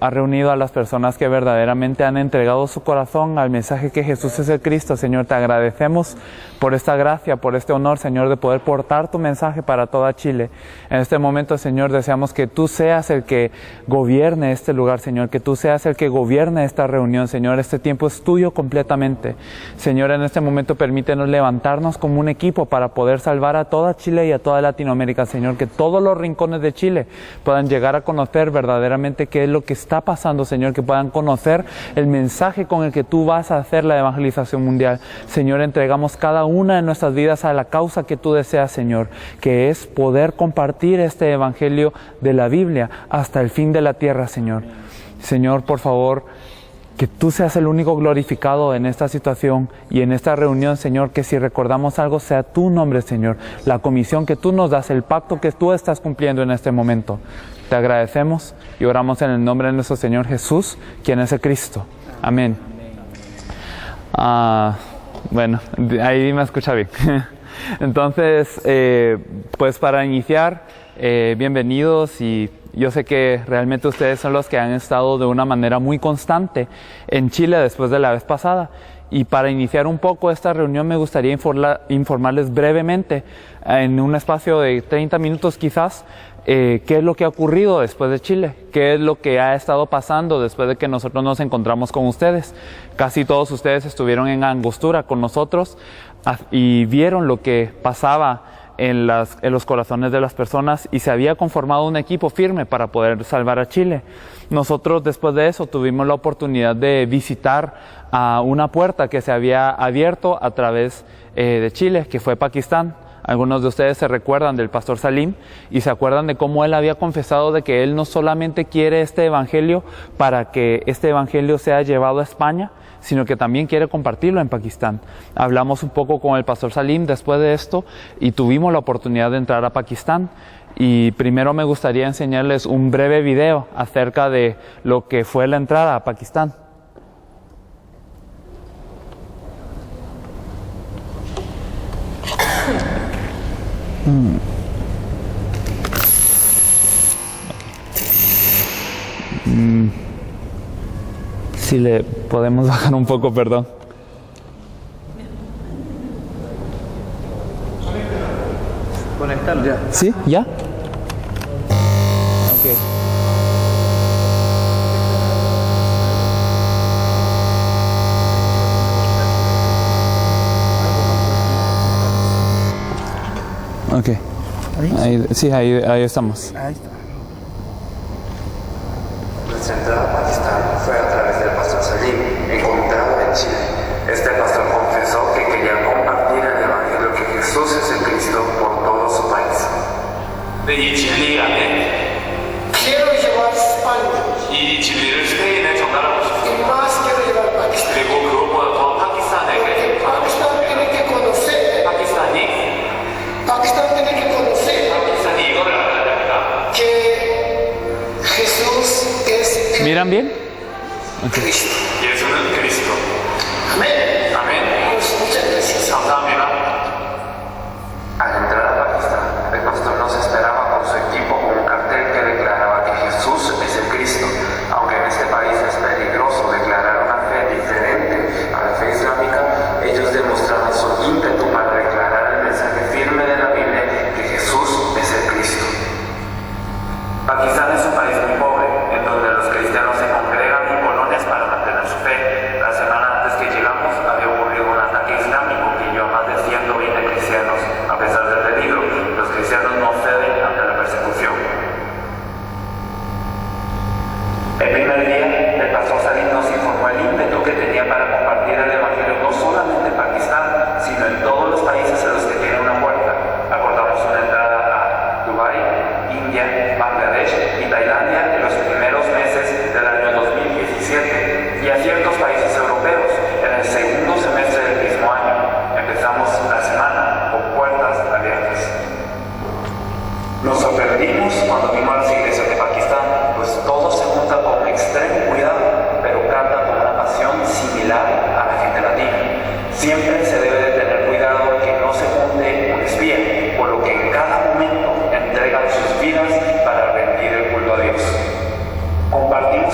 Ha reunido a las personas que verdaderamente han entregado su corazón al mensaje que Jesús es el Cristo. Señor, te agradecemos por esta gracia, por este honor, Señor, de poder portar tu mensaje para toda Chile. En este momento, Señor, deseamos que tú seas el que gobierne este lugar, Señor, que tú seas el que gobierne esta reunión, Señor. Este tiempo es tuyo completamente. Señor, en este momento permítenos levantarnos como un equipo para poder salvar a toda Chile y a toda Latinoamérica, Señor, que todos los rincones de Chile puedan llegar a conocer verdaderamente qué es lo que está pasando, Señor, que puedan conocer el mensaje con el que tú vas a hacer la evangelización mundial. Señor, entregamos cada una de nuestras vidas a la causa que tú deseas, Señor, que es poder compartir este evangelio de la Biblia hasta el fin de la tierra, Señor. Señor, por favor, que tú seas el único glorificado en esta situación y en esta reunión, Señor, que si recordamos algo sea tu nombre, Señor, la comisión que tú nos das, el pacto que tú estás cumpliendo en este momento. Te agradecemos y oramos en el nombre de nuestro Señor Jesús, quien es el Cristo. Amén. Bueno, ahí me escucha bien. Entonces, pues para iniciar, bienvenidos, y yo sé que realmente ustedes son los que han estado de una manera muy constante en Chile después de la vez pasada. Y para iniciar un poco esta reunión me gustaría informarles brevemente, en un espacio de 30 minutos quizás, qué es lo que ha ocurrido después de Chile, qué es lo que ha estado pasando después de que nosotros nos encontramos con ustedes. Casi todos ustedes estuvieron en Angostura con nosotros y vieron lo que pasaba en los corazones de las personas, y se había conformado un equipo firme para poder salvar a Chile. Nosotros después de eso tuvimos la oportunidad de visitar a una puerta que se había abierto a través de Chile, que fue Pakistán. Algunos de ustedes se recuerdan del pastor Salim y se acuerdan de cómo él había confesado de que él no solamente quiere este evangelio para que este evangelio sea llevado a España, sino que también quiere compartirlo en Pakistán. Hablamos un poco con el pastor Salim después de esto y tuvimos la oportunidad de entrar a Pakistán. Y primero me gustaría enseñarles un breve video acerca de lo que fue la entrada a Pakistán. Si le podemos bajar un poco, perdón. Conectarlo. Ya. ¿Sí? ¿Ya? Ok. Ok. Ahí, sí, ahí estamos. Ahí está. Nuestra entrada a Pakistán fue a través del pastor Salim, encontrado en Chile. Este pastor confesó que quería compartir el evangelio que Jesús es el Cristo por todo su país. Quiero llevar a España 이 진리를 스페인에 전달하고 y 싶습니다. más quiero llevar a Pakistán. 그리고 그것보다 더 파키스탄에게 전하고 Pakistán tiene 싶습니다. que conocer, 파키스탄이 pakistan이 이거를 알아야 됩니다. que Jesús es el ¿Miran bien? Cristo. 예수는 그리스도. Amén. 아멘. Muchas gracias. 감사합니다. Al entrar a Pakistán, el pastor nos esperaba con su equipo con un cartel que declaraba que Jesús es el Cristo. Aunque en este país es peligroso declarar una fe diferente a la fe islámica, ellos demostraron su ímpetu para declarar el mensaje firme de la Biblia que Jesús es el Cristo. Pakistán es un país muy pobre, en donde los cristianos se congregan en colonias para mantener su fe. La semana antes que llegamos había ocurrido un ataque islámico que hirió a más de 120 cristianos. A pesar del peligro, los cristianos no ceden ante la persecución. El primer día, el pastor Salim nos informó el ímpetu que tenía para compartir el evangelio no solamente en Pakistán, sino en todos los países en los que tiene una puerta. Acordamos una entrada a Dubái, India, Bangladesh y Tailandia en los primeros meses del año 2017 y a ciertos países europeos en el segundo semestre del mismo año. Empezamos la semana con puertas abiertas. Nos sorprendimos cuando vimos las iglesias de Pakistán, pues todo se junta con extremo cuidado, pero canta con una pasión similar a la gente latina. Siempre se debe de tener cuidado de que no se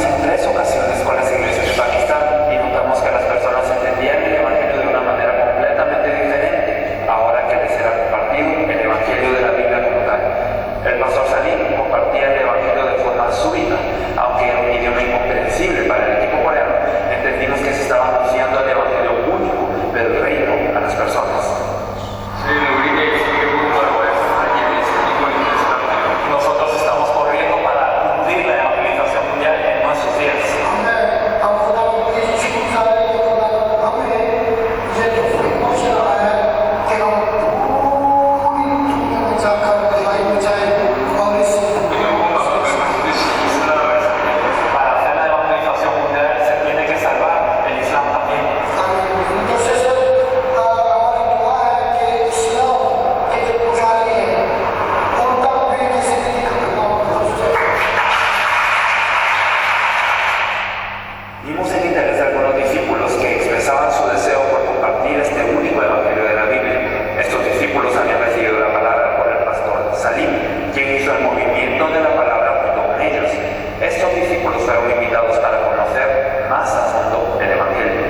reunimos en 3 ocasiones con las iglesias de Pakistán y notamos que las personas entendían el Evangelio de una manera completamente diferente ahora que les era compartido el Evangelio de la Biblia como tal. El pastor Salim compartía el Evangelio de forma súbita, aunque era un idioma incomprensible para el equipo coreano. Entendimos que se estaba anunciando el Evangelio único del reino a las personas. Nosotros estamos corriendo para cumplir la evangelización mundial en nuestros días. Para hacer la evangelización mundial se tiene que salvar el Islam también. Vimos el interés de algunos discípulos que expresaban su deseo por compartir este único evangelio de la Biblia. Estos discípulos habían recibido la palabra por el pastor Salim, quien hizo el movimiento de la palabra junto con ellos. Estos discípulos fueron invitados para conocer más a fondo el evangelio.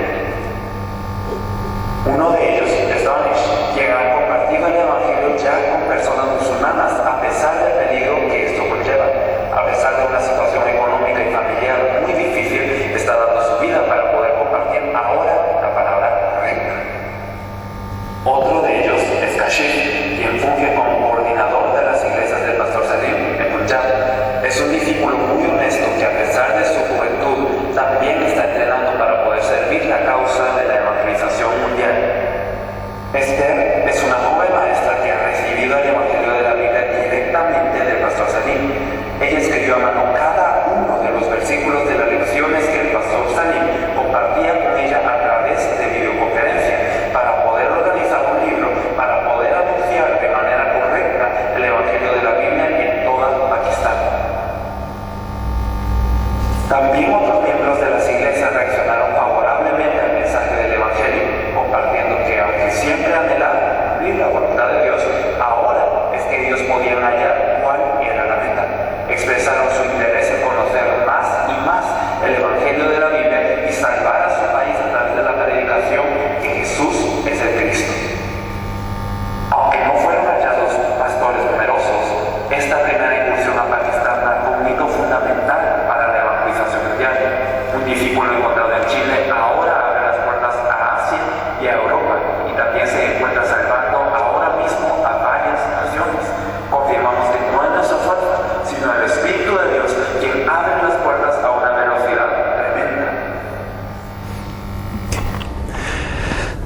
Uno de ellos es Danish, quien ha compartido el evangelio ya con personas musulmanas, a pesar del peligro que esto conlleva. A pesar de una situación económica y familiar muy difícil, está dando su vida para poder compartir ahora la palabra recta. Otro de ellos es Kashif, quien funge como coordinador de las iglesias del pastor Salim en Punjab. Es un discípulo muy honesto que, a pesar de su juventud, también está entrenando para poder servir la causa de la evangelización mundial. Esther es una joven maestra que ha recibido el evangelio de la Biblia directamente del pastor Salim. Ella escribió a mano cada uno de los versículos de las lecciones que el pastor Salim compartía con ella a través de videoconferencia para poder organizar un libro, para poder anunciar de manera correcta el evangelio de la Biblia en toda Pakistán. También otros miembros de las iglesias reaccionaron favorablemente al mensaje del evangelio, compartiendo que aunque siempre anhelaron cumplir la voluntad de Dios, ahora es que ellos podían hallar cuál era la meta. Expresaron su interés en conocer más y más el Evangelio de la Biblia y salvar a su país a través de la predicación que Jesús es el Cristo. Aunque no fueron hallados pastores numerosos, esta primera incursión a Pakistán marcó un hito fundamental para la evangelización mundial. Un discípulo encontrado en Chile ahora abre las puertas a Asia y a Europa, y también se encuentra salvando ahora mismo a varias naciones. Confirmamos que no es nuestra fuerza, sino el Espíritu de Dios quien abre las puertas a una velocidad tremenda.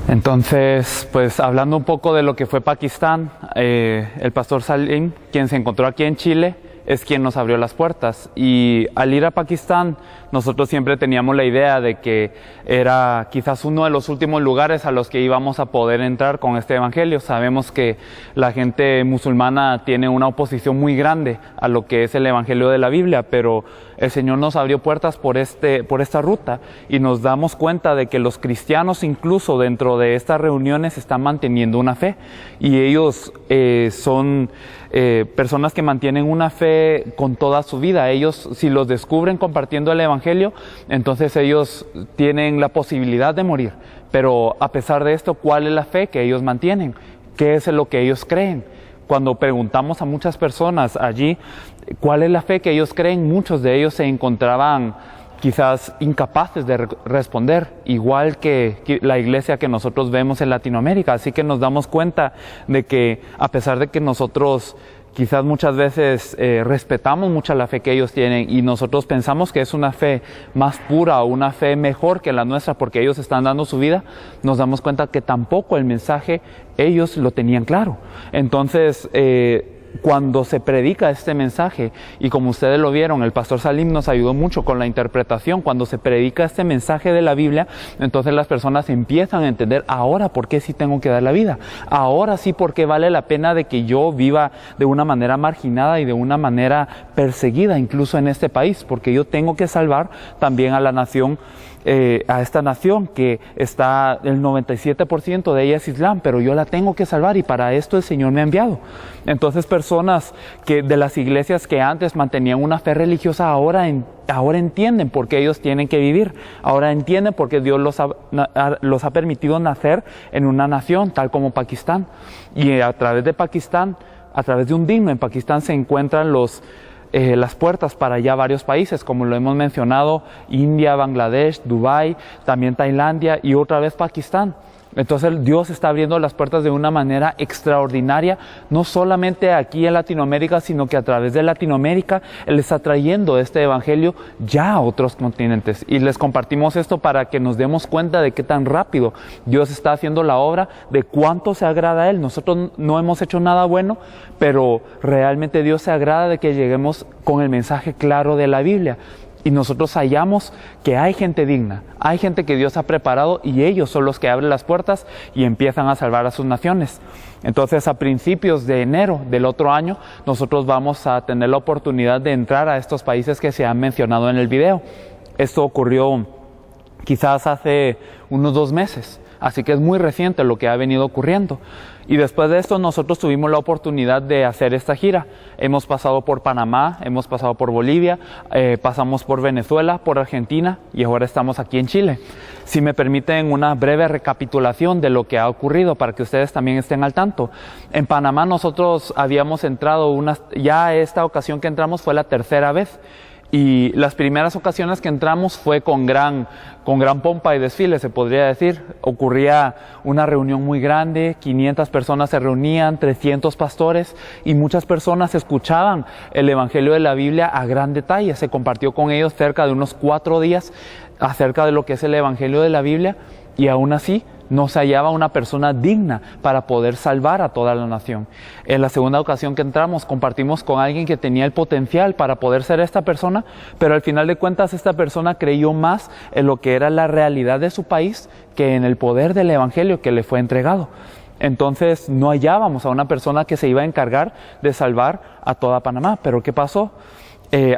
Entonces, pues hablando un poco de lo que fue Pakistán, el pastor Salim, quien se encontró aquí en Chile, es quien nos abrió las puertas. Y al ir a Pakistán, nosotros siempre teníamos la idea de que era quizás uno de los últimos lugares a los que íbamos a poder entrar con este evangelio. Sabemos que la gente musulmana tiene una oposición muy grande a lo que es el evangelio de la Biblia, pero el Señor nos abrió puertas por esta ruta, y nos damos cuenta de que los cristianos, incluso dentro de estas reuniones, están manteniendo una fe, y ellos son personas que mantienen una fe con toda su vida. Ellos, si los descubren compartiendo el evangelio, entonces ellos tienen la posibilidad de morir. Pero a pesar de esto, ¿cuál es la fe que ellos mantienen? ¿Qué es lo que ellos creen? Cuando preguntamos a muchas personas allí cuál es la fe que ellos creen, muchos de ellos se encontraban quizás incapaces de responder, igual que la iglesia que nosotros vemos en Latinoamérica. Así que nos damos cuenta de que, a pesar de que nosotros quizás muchas veces respetamos mucho la fe que ellos tienen, y nosotros pensamos que es una fe más pura o una fe mejor que la nuestra porque ellos están dando su vida, nos damos cuenta que tampoco el mensaje ellos lo tenían claro. Entonces, cuando se predica este mensaje, y como ustedes lo vieron, el pastor Salim nos ayudó mucho con la interpretación. Cuando se predica este mensaje de la Biblia, entonces las personas empiezan a entender: ahora por qué sí tengo que dar la vida, ahora sí por qué vale la pena de que yo viva de una manera marginada y de una manera perseguida incluso en este país, porque yo tengo que salvar también a la nación, a esta nación que está, el 97% de ella es Islam, pero yo la tengo que salvar, y para esto el Señor me ha enviado. Entonces personas de las iglesias que antes mantenían una fe religiosa ahora entienden por qué ellos tienen que vivir. Ahora entienden por qué Dios los ha permitido nacer en una nación tal como Pakistán. Y a través de Pakistán, a través de un digno en Pakistán se encuentran las puertas para ya varios países, como lo hemos mencionado, India, Bangladesh, Dubái, también Tailandia y otra vez Pakistán. Entonces Dios está abriendo las puertas de una manera extraordinaria, no solamente aquí en Latinoamérica, sino que a través de Latinoamérica Él está trayendo este evangelio ya a otros continentes. Y les compartimos esto para que nos demos cuenta de qué tan rápido Dios está haciendo la obra, de cuánto se agrada a Él. Nosotros no hemos hecho nada bueno, pero realmente Dios se agrada de que lleguemos con el mensaje claro de la Biblia. Y nosotros hallamos que hay gente digna, hay gente que Dios ha preparado y ellos son los que abren las puertas y empiezan a salvar a sus naciones. Entonces, a principios de enero del otro año, nosotros vamos a tener la oportunidad de entrar a estos países que se han mencionado en el video. Esto ocurrió quizás hace unos 2 meses. Así que es muy reciente lo que ha venido ocurriendo. Y después de esto nosotros tuvimos la oportunidad de hacer esta gira. Hemos pasado por Panamá, hemos pasado por Bolivia, pasamos por Venezuela, por Argentina y ahora estamos aquí en Chile. Si me permiten una breve recapitulación de lo que ha ocurrido para que ustedes también estén al tanto. En Panamá nosotros habíamos entrado, ya esta ocasión que entramos fue la 3ª vez. Y las primeras ocasiones que entramos fue con gran pompa y desfile, se podría decir. Ocurría una reunión muy grande, 500 personas se reunían, 300 pastores y muchas personas escuchaban el Evangelio de la Biblia a gran detalle. Se compartió con ellos cerca de unos 4 días acerca de lo que es el Evangelio de la Biblia y aún así no se hallaba una persona digna para poder salvar a toda la nación. En la segunda ocasión que entramos, compartimos con alguien que tenía el potencial para poder ser esta persona, pero al final de cuentas esta persona creyó más en lo que era la realidad de su país que en el poder del evangelio que le fue entregado. Entonces no hallábamos a una persona que se iba a encargar de salvar a toda Panamá. ¿Pero qué pasó?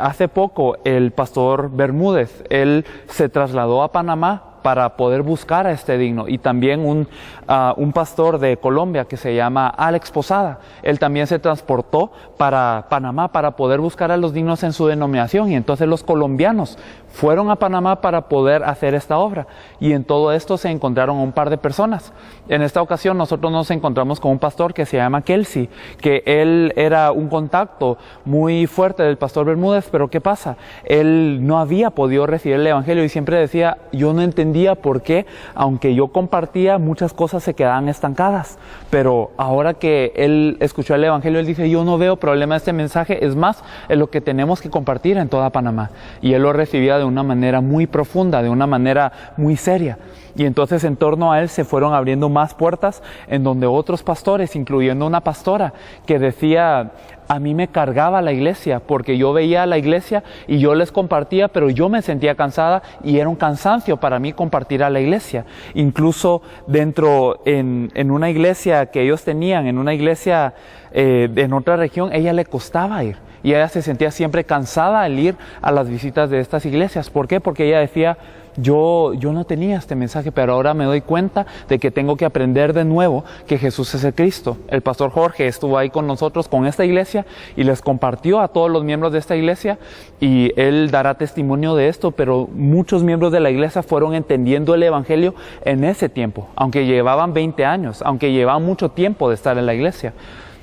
Hace poco el pastor Bermúdez, él se trasladó a Panamá para poder buscar a este digno, y también un pastor de Colombia que se llama Alex Posada, él también se transportó para Panamá para poder buscar a los dignos en su denominación, y entonces los colombianos fueron a Panamá para poder hacer esta obra, y en todo esto se encontraron un par de personas. En esta ocasión nosotros nos encontramos con un pastor que se llama Kelsey, que él era un contacto muy fuerte del pastor Bermúdez, pero ¿qué pasa? Él no había podido recibir el evangelio y siempre decía, yo no entendía por qué, aunque yo compartía, muchas cosas se quedaban estancadas, pero ahora que él escuchó el evangelio, él dice, yo no veo problema en este mensaje, es más, es lo que tenemos que compartir en toda Panamá. Y él lo recibía de una manera muy profunda, de una manera muy seria. Y entonces en torno a él se fueron abriendo más puertas en donde otros pastores, incluyendo una pastora que decía, a mí me cargaba la iglesia porque yo veía a la iglesia y yo les compartía, pero yo me sentía cansada y era un cansancio para mí compartir a la iglesia. Incluso en una iglesia que ellos tenían, en una iglesia en otra región, ella le costaba ir. Y ella se sentía siempre cansada al ir a las visitas de estas iglesias. ¿Por qué? Porque ella decía, yo no tenía este mensaje, pero ahora me doy cuenta de que tengo que aprender de nuevo que Jesús es el Cristo. El pastor Jorge estuvo ahí con nosotros, con esta iglesia, y les compartió a todos los miembros de esta iglesia, y él dará testimonio de esto, pero muchos miembros de la iglesia fueron entendiendo el evangelio en ese tiempo, aunque llevaban 20 años, aunque llevaban mucho tiempo de estar en la iglesia.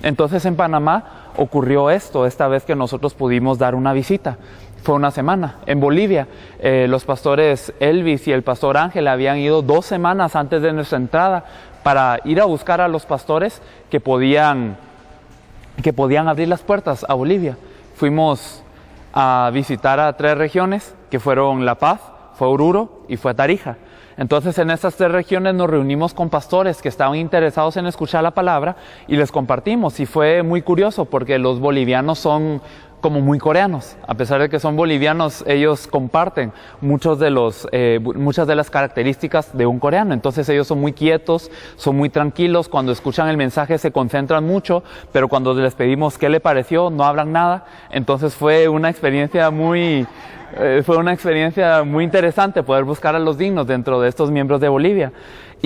Entonces en Panamá ocurrió esto, esta vez que nosotros pudimos dar una visita. Fue una semana. En Bolivia, los pastores Elvis y el pastor Ángel habían ido 2 semanas antes de nuestra entrada para ir a buscar a los pastores que podían abrir las puertas a Bolivia. Fuimos a visitar a 3 regiones, que fueron La Paz, fue Oruro y fue Tarija. Entonces en estas 3 regiones nos reunimos con pastores que estaban interesados en escuchar la palabra y les compartimos, y fue muy curioso porque los bolivianos son como muy coreanos. A pesar de que son bolivianos, ellos comparten muchas de las características de un coreano. Entonces ellos son muy quietos, son muy tranquilos, cuando escuchan el mensaje se concentran mucho, pero cuando les pedimos qué le pareció, no hablan nada. Entonces fue una experiencia muy interesante poder buscar a los dignos dentro de estos miembros de Bolivia.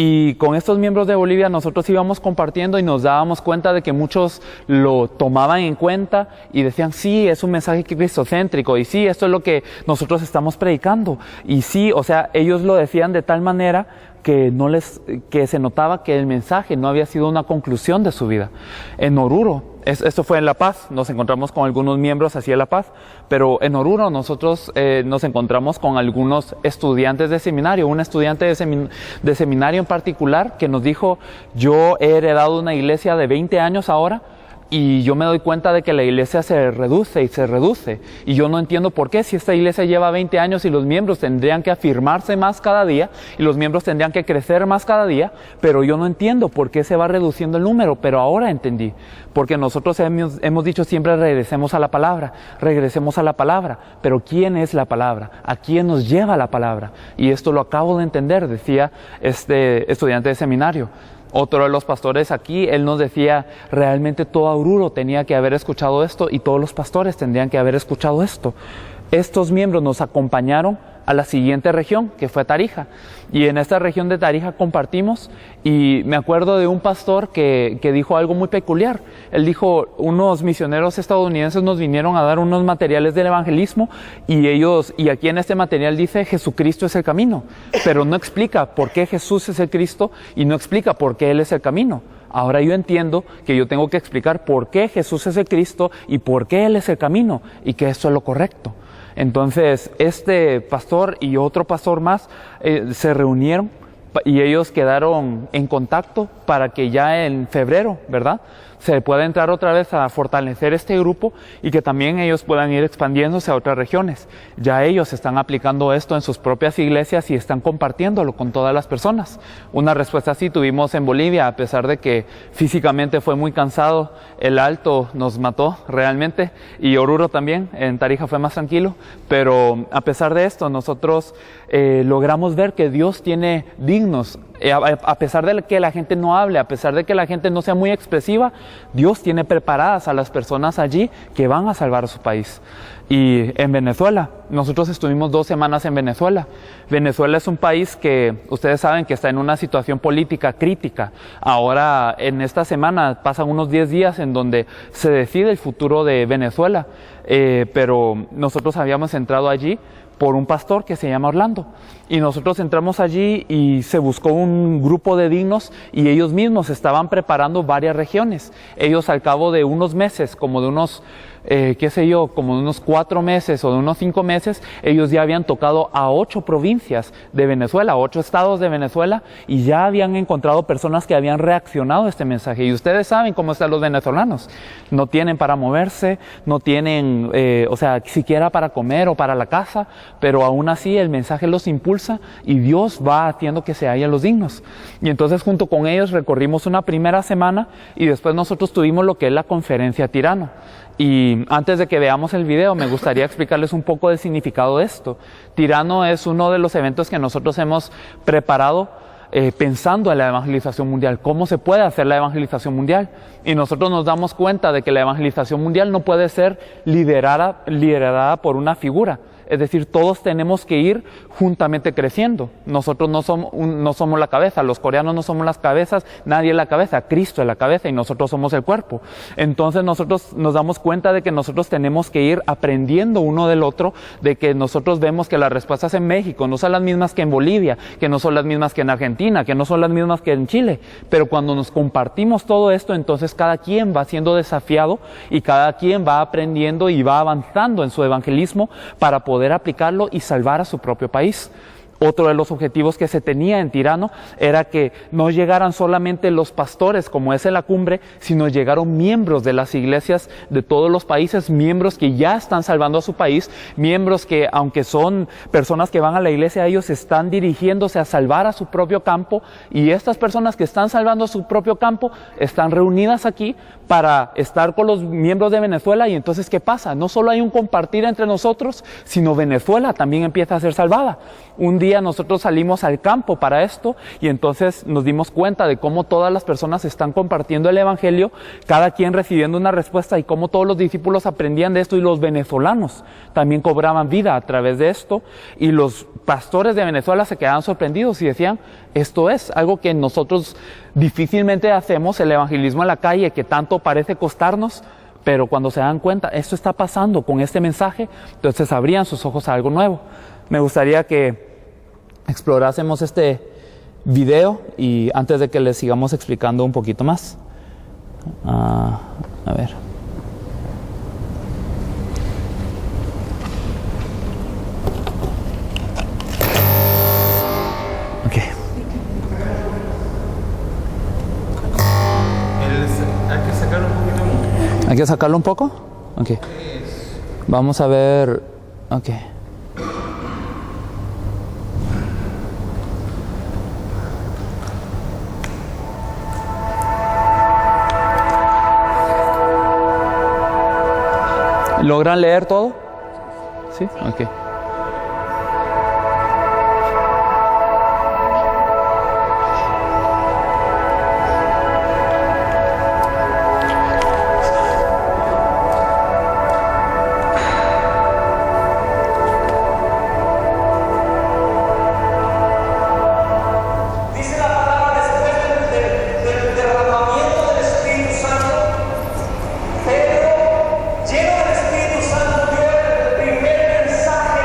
Y con estos miembros de Bolivia nosotros íbamos compartiendo y nos dábamos cuenta de que muchos lo tomaban en cuenta y decían, sí, es un mensaje cristocéntrico, y sí, esto es lo que nosotros estamos predicando. Y sí, o sea, ellos lo decían de tal manera que se notaba que el mensaje no había sido una conclusión de su vida. En Oruro, esto fue en La Paz, nos encontramos con algunos miembros así en La Paz, pero en Oruro nosotros nos encontramos con algunos estudiantes de seminario, un estudiante de seminario en particular que nos dijo, yo he heredado una iglesia de 20 años ahora, y yo me doy cuenta de que la iglesia se reduce y se reduce. Y yo no entiendo por qué, si esta iglesia lleva 20 años y los miembros tendrían que afirmarse más cada día, y los miembros tendrían que crecer más cada día, pero yo no entiendo por qué se va reduciendo el número. Pero ahora entendí, porque nosotros hemos dicho siempre regresemos a la palabra, regresemos a la palabra. Pero ¿quién es la palabra? ¿A quién nos lleva la palabra? Y esto lo acabo de entender, decía este estudiante de seminario. Otro de los pastores aquí, él nos decía, realmente todo Oruro tenía que haber escuchado esto y todos los pastores tendrían que haber escuchado esto. Estos miembros nos acompañaron a la siguiente región, que fue Tarija. Y en esta región de Tarija compartimos, y me acuerdo de un pastor que dijo algo muy peculiar. Él dijo, unos misioneros estadounidenses nos vinieron a dar unos materiales del evangelismo, y aquí en este material dice, Jesucristo es el camino, pero no explica por qué Jesús es el Cristo, y no explica por qué Él es el camino. Ahora yo entiendo que yo tengo que explicar por qué Jesús es el Cristo, y por qué Él es el camino, y que esto es lo correcto. Entonces, este pastor y otro pastor más se reunieron y ellos quedaron en contacto para que ya en febrero, ¿verdad?, se pueda entrar otra vez a fortalecer este grupo y que también ellos puedan ir expandiéndose a otras regiones. Ya ellos están aplicando esto en sus propias iglesias y están compartiéndolo con todas las personas. Una respuesta así tuvimos en Bolivia, a pesar de que físicamente fue muy cansado, el Alto nos mató realmente, y Oruro también, en Tarija fue más tranquilo, pero a pesar de esto nosotros logramos ver que Dios tiene dignos, a pesar de que la gente no hable, a pesar de que la gente no sea muy expresiva, Dios tiene preparadas a las personas allí que van a salvar a su país. Y en Venezuela, nosotros estuvimos 2 semanas en Venezuela. Venezuela es un país que ustedes saben que está en una situación política crítica. Ahora, en esta semana, pasan unos 10 días en donde se decide el futuro de Venezuela. Pero nosotros habíamos entrado allí por un pastor que se llama Orlando, y nosotros entramos allí y se buscó un grupo de dignos y ellos mismos estaban preparando varias regiones. Ellos al cabo de unos meses, como de unos como de unos 4 meses o de unos 5 meses, ellos ya habían tocado a 8 provincias de Venezuela, 8 estados de Venezuela, y ya habían encontrado personas que habían reaccionado a este mensaje. Y ustedes saben cómo están los venezolanos, no tienen para moverse, no tienen, siquiera para comer o para la casa, pero aún así el mensaje los impulsa y Dios va haciendo que se hallen los dignos. Y entonces junto con ellos recorrimos una primera semana y después nosotros tuvimos lo que es la conferencia Tirano. Y antes de que veamos el video, me gustaría explicarles un poco del significado de esto. Tirano es uno de los eventos que nosotros hemos preparado pensando en la evangelización mundial, cómo se puede hacer la evangelización mundial. Y nosotros nos damos cuenta de que la evangelización mundial no puede ser liderada por una figura. Es decir, todos tenemos que ir juntamente creciendo. Nosotros no somos la cabeza, los coreanos no somos las cabezas, nadie es la cabeza, Cristo es la cabeza y nosotros somos el cuerpo. Entonces nosotros nos damos cuenta de que nosotros tenemos que ir aprendiendo uno del otro, de que nosotros vemos que las respuestas en México no son las mismas que en Bolivia, que no son las mismas que en Argentina, que no son las mismas que en Chile. Pero cuando nos compartimos todo esto, entonces cada quien va siendo desafiado y cada quien va aprendiendo y va avanzando en su evangelismo para poder aplicarlo y salvar a su propio país. Otro de los objetivos que se tenía en Tirano era que no llegaran solamente los pastores, como es en la cumbre, sino llegaron miembros de las iglesias de todos los países, miembros que ya están salvando a su país, miembros que, aunque son personas que van a la iglesia, ellos están dirigiéndose a salvar a su propio campo, y estas personas que están salvando a su propio campo están reunidas aquí para estar con los miembros de Venezuela. Y entonces, ¿qué pasa? No solo hay un compartir entre nosotros, sino Venezuela también empieza a ser salvada. Un día día nosotros salimos al campo para esto y entonces nos dimos cuenta de cómo todas las personas están compartiendo el evangelio, cada quien recibiendo una respuesta, y cómo todos los discípulos aprendían de esto, y los venezolanos también cobraban vida a través de esto, y los pastores de Venezuela se quedaban sorprendidos y decían, esto es algo que nosotros difícilmente hacemos, el evangelismo en la calle, que tanto parece costarnos, pero cuando se dan cuenta, esto está pasando con este mensaje, entonces abrían sus ojos a algo nuevo. Me gustaría que explorásemos este video y antes de que les sigamos explicando un poquito más. A ver. Ok. Hay que sacarlo un poquito. ¿Hay que sacarlo un poco? Ok. Vamos a ver. Ok. ¿Logran leer todo? ¿Sí? Ok. Dice la palabra después del derramamiento del Espíritu Santo, Pedro, lleno del Espíritu Santo, dio el primer mensaje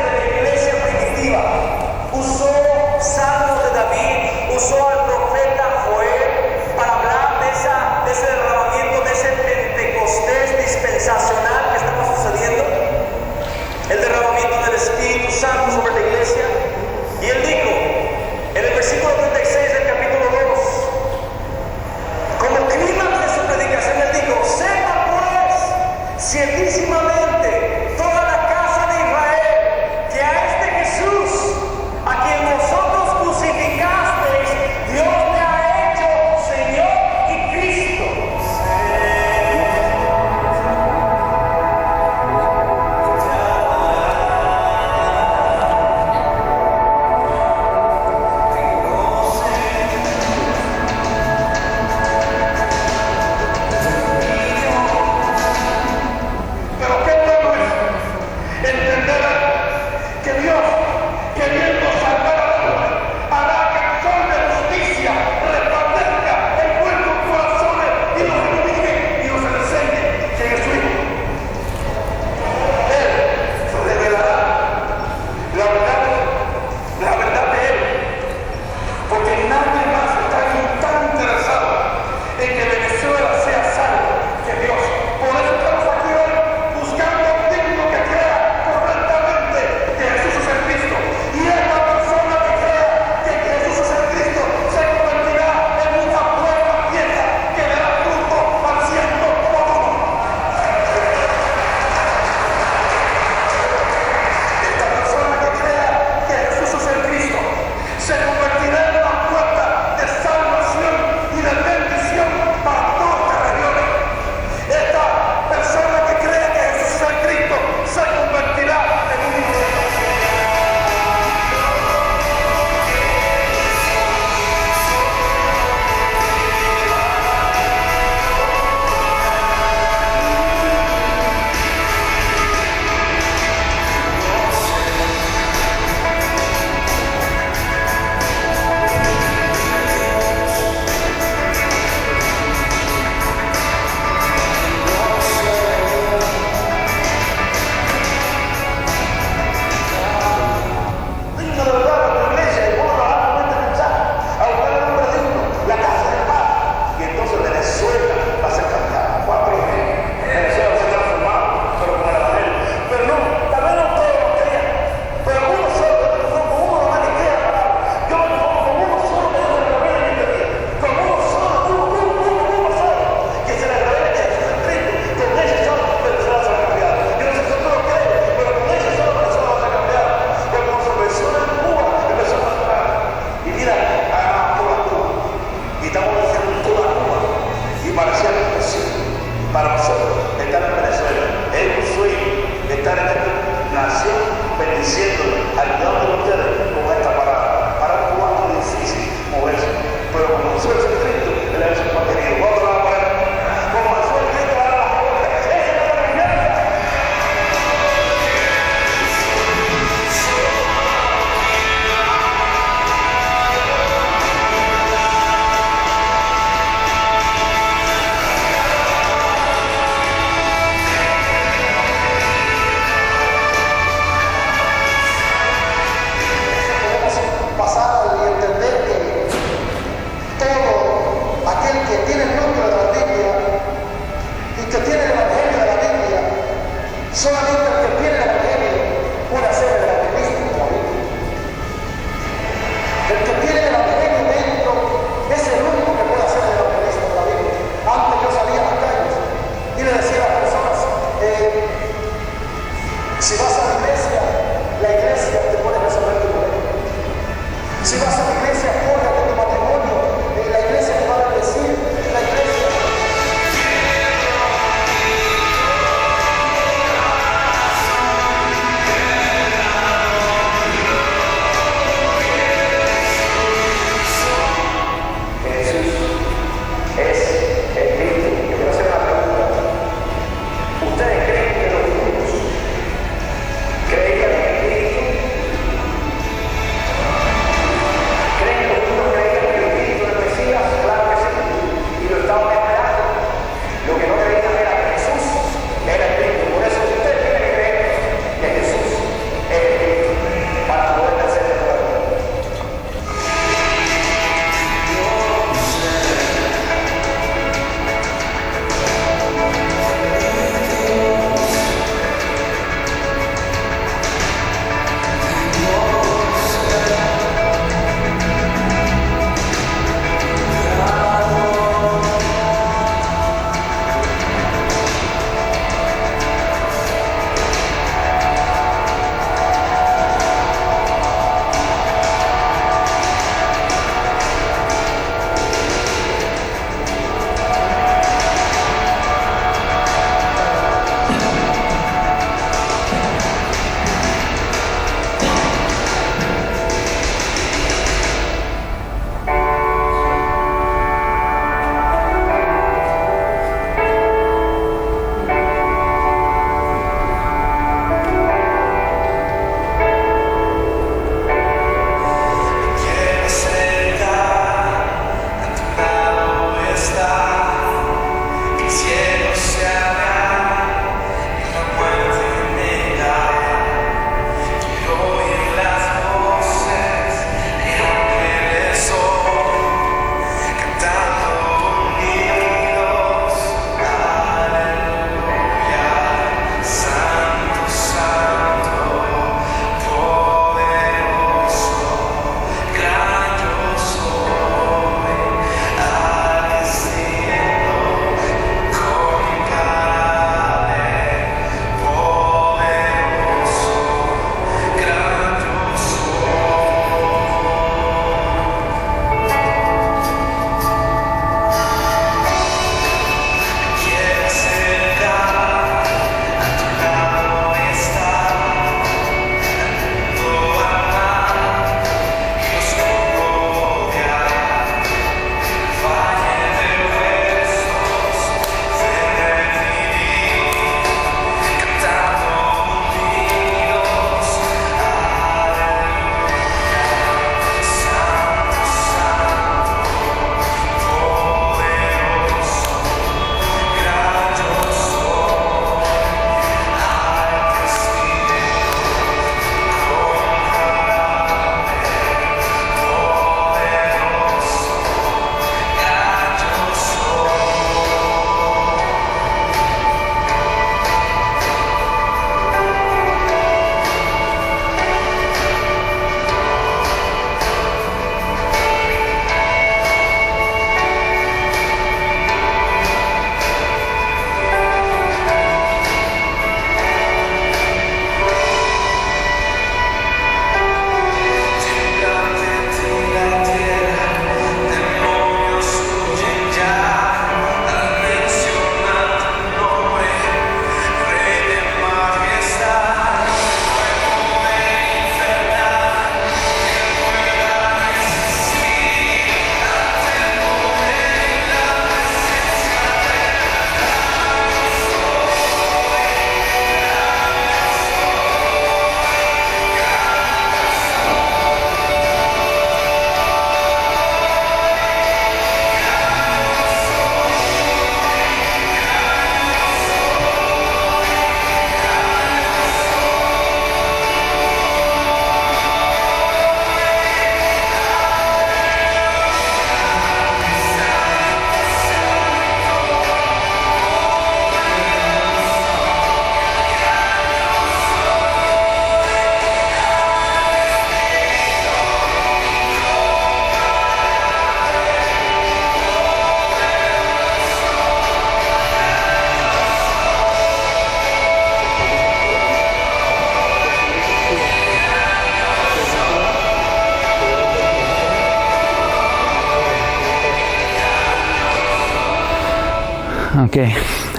Ok,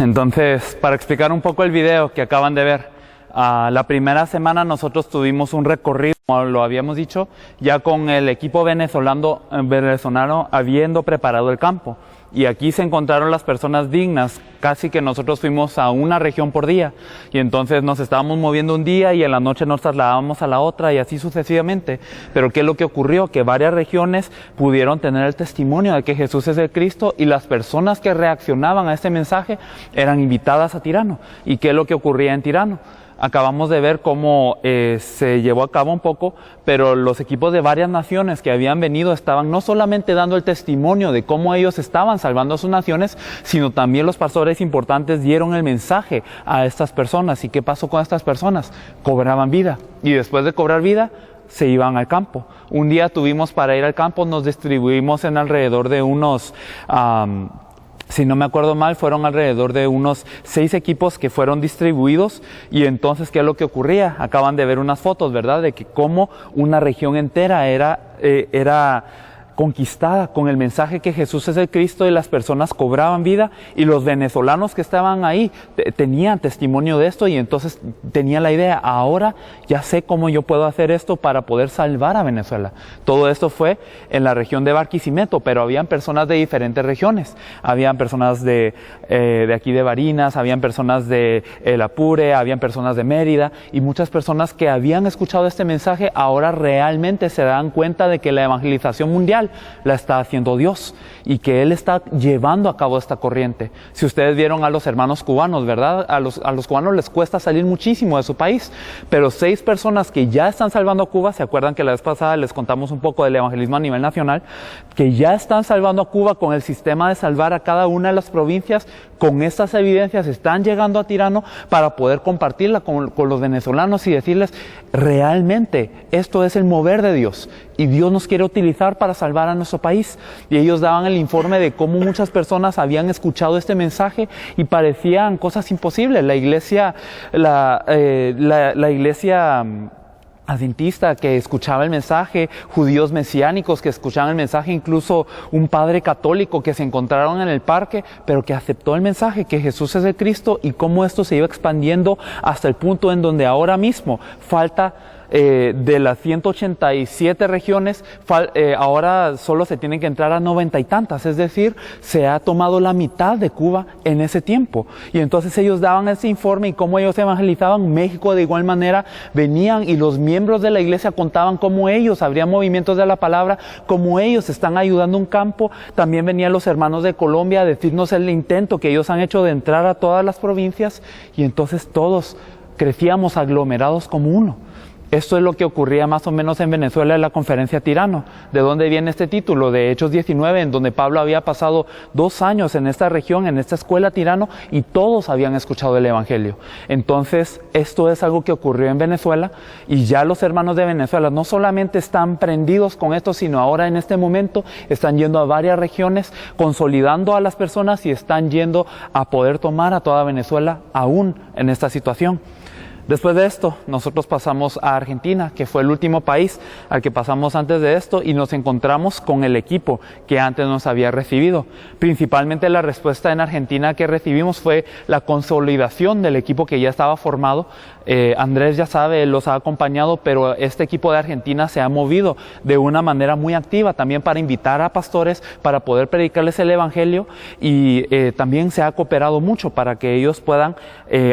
entonces para explicar un poco el video que acaban de ver, la primera semana nosotros tuvimos un recorrido, como lo habíamos dicho, ya con el equipo venezolano habiendo preparado el campo. Y aquí se encontraron las personas dignas, casi que nosotros fuimos a una región por día. Y entonces nos estábamos moviendo un día y en la noche nos trasladábamos a la otra y así sucesivamente. Pero ¿qué es lo que ocurrió? Que varias regiones pudieron tener el testimonio de que Jesús es el Cristo y las personas que reaccionaban a este mensaje eran invitadas a Tirano. ¿Y qué es lo que ocurría en Tirano? Acabamos de ver cómo se llevó a cabo un poco, pero los equipos de varias naciones que habían venido estaban no solamente dando el testimonio de cómo ellos estaban salvando a sus naciones, sino también los pastores importantes dieron el mensaje a estas personas. ¿Y qué pasó con estas personas? Cobraban vida, y después de cobrar vida, se iban al campo. Un día tuvimos para ir al campo, nos distribuimos en alrededor de unos... si no me acuerdo mal, fueron alrededor de unos 6 equipos que fueron distribuidos. Y entonces, ¿qué es lo que ocurría? Acaban de ver unas fotos, ¿verdad? De que cómo una región entera era conquistada con el mensaje que Jesús es el Cristo, y las personas cobraban vida, y los venezolanos que estaban ahí tenían testimonio de esto, y entonces tenían la idea: ahora ya sé cómo yo puedo hacer esto para poder salvar a Venezuela. Todo esto fue en la región de Barquisimeto, pero habían personas de diferentes regiones. Habían personas de aquí de Barinas, habían personas de El Apure, habían personas de Mérida, y muchas personas que habían escuchado este mensaje ahora realmente se dan cuenta de que la evangelización mundial la está haciendo Dios y que Él está llevando a cabo esta corriente. Si ustedes vieron a los hermanos cubanos, ¿verdad? A los cubanos les cuesta salir muchísimo de su país, pero 6 personas que ya están salvando a Cuba, ¿se acuerdan que la vez pasada les contamos un poco del evangelismo a nivel nacional? Que ya están salvando a Cuba con el sistema de salvar a cada una de las provincias. Con estas evidencias están llegando a Tirano para poder compartirla con los venezolanos y decirles: realmente esto es el mover de Dios y Dios nos quiere utilizar para salvar a nuestro país. Y ellos daban el informe de cómo muchas personas habían escuchado este mensaje y parecían cosas imposibles. La iglesia adventista que escuchaba el mensaje, judíos mesiánicos que escuchaban el mensaje, incluso un padre católico que se encontraron en el parque, pero que aceptó el mensaje que Jesús es el Cristo, y cómo esto se iba expandiendo hasta el punto en donde ahora mismo falta de las 187 regiones, ahora solo se tienen que entrar a 90 y tantas, es decir, se ha tomado la mitad de Cuba en ese tiempo. Y entonces ellos daban ese informe y cómo ellos evangelizaban. México de igual manera venían y los miembros de la iglesia contaban cómo ellos abrían movimientos de la palabra, cómo ellos están ayudando un campo. También venían los hermanos de Colombia a decirnos el intento que ellos han hecho de entrar a todas las provincias, y entonces todos crecíamos aglomerados como uno. Esto es lo que ocurría más o menos en Venezuela en la conferencia Tirano. ¿De dónde viene este título? De Hechos 19, en donde Pablo había pasado 2 años en esta región, en esta escuela Tirano, y todos habían escuchado el evangelio. Entonces, esto es algo que ocurrió en Venezuela, y ya los hermanos de Venezuela no solamente están prendidos con esto, sino ahora en este momento están yendo a varias regiones, consolidando a las personas, y están yendo a poder tomar a toda Venezuela aún en esta situación. Después de esto, nosotros pasamos a Argentina, que fue el último país al que pasamos antes de esto, y nos encontramos con el equipo que antes nos había recibido. Principalmente la respuesta en Argentina que recibimos fue la consolidación del equipo que ya estaba formado. Andrés ya sabe, él los ha acompañado, pero este equipo de Argentina se ha movido de una manera muy activa también para invitar a pastores, para poder predicarles el evangelio, y también se ha cooperado mucho para que ellos puedan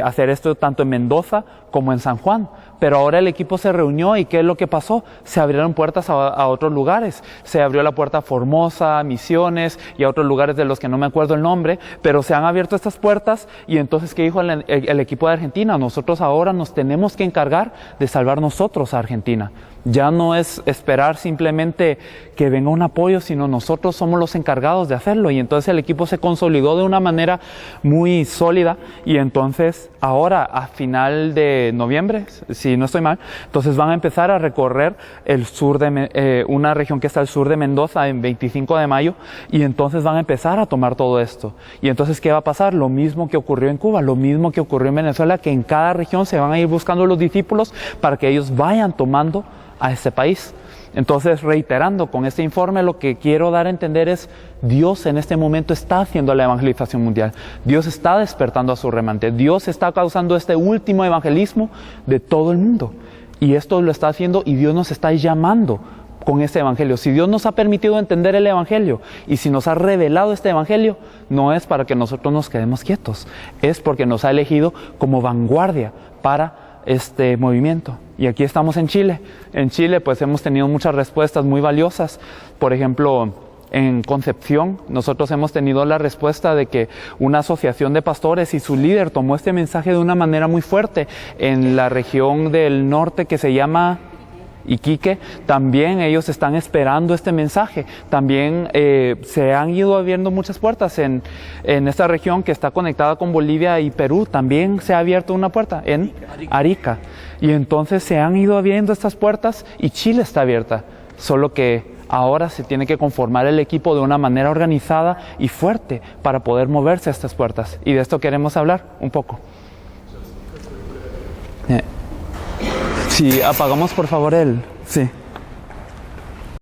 hacer esto tanto en Mendoza como en San Juan. Pero ahora el equipo se reunió, y ¿qué es lo que pasó? Se abrieron puertas a otros lugares. Se abrió la puerta a Formosa, Misiones y a otros lugares de los que no me acuerdo el nombre, pero se han abierto estas puertas. Y entonces, ¿qué dijo el equipo de Argentina? Nosotros ahora nos tenemos que encargar de salvar nosotros a Argentina. Ya no es esperar simplemente que venga un apoyo, sino nosotros somos los encargados de hacerlo. Y entonces el equipo se consolidó de una manera muy sólida, y entonces ahora a final de noviembre, si no estoy mal, entonces van a empezar a recorrer el sur de una región que está al sur de Mendoza en 25 de mayo, y entonces van a empezar a tomar todo esto. Y entonces, ¿qué va a pasar? Lo mismo que ocurrió en Cuba, lo mismo que ocurrió en Venezuela, que en cada región se van a ir buscando los discípulos para que ellos vayan tomando a este país. Entonces, reiterando, con este informe lo que quiero dar a entender es: Dios en este momento está haciendo la evangelización mundial. Dios está despertando a su remanente. Dios está causando este último evangelismo de todo el mundo. Y esto lo está haciendo, y Dios nos está llamando con este evangelio. Si Dios nos ha permitido entender el evangelio y si nos ha revelado este evangelio, no es para que nosotros nos quedemos quietos, es porque nos ha elegido como vanguardia para este movimiento. Y aquí estamos en Chile. En Chile pues hemos tenido muchas respuestas muy valiosas. Por ejemplo, en Concepción nosotros hemos tenido la respuesta de que una asociación de pastores y su líder tomó este mensaje de una manera muy fuerte. En la región del norte que se llama Iquique, también ellos están esperando este mensaje. También se han ido abriendo muchas puertas en esta región que está conectada con Bolivia y Perú. También se ha abierto una puerta en Arica. Y entonces se han ido abriendo estas puertas y Chile está abierta. Solo que ahora se tiene que conformar el equipo de una manera organizada y fuerte para poder moverse a estas puertas. Y de esto queremos hablar un poco. Si apagamos por favor el... Sí.